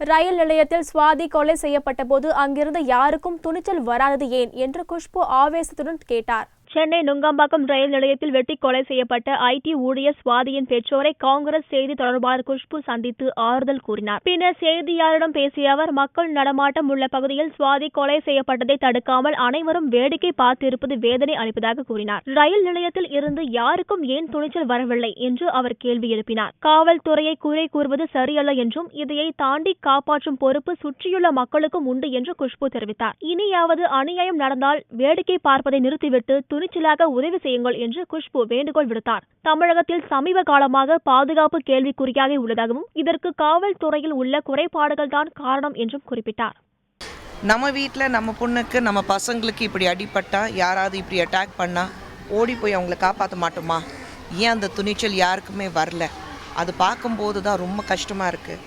ரயில் நிலையத்தில் சுவாதி கொலை செய்யப்பட்ட போது அங்கிருந்த யாருக்கும் துணிச்சல் வராதது ஏன் என்று குஷ்பு ஆவேசத்துடன் கேட்டார். சென்னை நுங்கம்பாக்கம் ரயில் நிலையத்தில் வெட்டி கொலை செய்யப்பட்ட ஐடி ஊழியர் சுவாதியின் பெற்றோரை காங்கிரஸ் செய்தி தொடர்பாளர் குஷ்பு சந்தித்து ஆறுதல் கூறினார். பின்னர் செய்தியாளரிடம் பேசிய அவர், மக்கள் நடமாட்டம் உள்ள பகுதியில் சுவாதி கொலை செய்யப்பட்டதை தடுக்காமல் அனைவரும் வேடிக்கை பார்த்திருப்பது வேதனை அளிப்பதாக கூறினார். ரயில் நிலையத்தில் இருந்து யாருக்கும் ஏன் துணிச்சல் வரவில்லை என்று அவர் கேள்வி எழுப்பினார். காவல்துறையை குறை கூறுவது சரியல்ல என்றும் இதையை தாண்டி காப்பாற்றும் பொறுப்பு சுற்றியுள்ள மக்களுக்கும் உண்டு என்று குஷ்பு தெரிவித்தார். இனியாவது அநியாயம் நடந்தால் வேடிக்கை பார்ப்பதை நிறுத்திவிட்டு துணிச்சலாக உதவி செய்யுங்கள் என்று குஷ்பு வேண்டுகோள் விடுத்தார். தமிழகத்தில் சமீப காலமாக பாதுகாப்பு கேள்விக்குறியாக உள்ளதாகவும் இதற்கு காவல்துறையில் உள்ள குறைபாடுகள் தான் காரணம் என்றும் குறிப்பிட்டார். நம்ம வீட்டில் நம்ம பொண்ணுக்கு நம்ம பசங்களுக்கு இப்படி அடிபட்டா, யாராவது இப்படி அட்டாக் பண்ணா ஓடி போய் அவங்கள காப்பாற்ற மாட்டோமா? ஏன் அந்த துணிச்சல் யாருக்குமே வரல? அது பார்க்கும்போது தான் ரொம்ப கஷ்டமாக இருக்குது.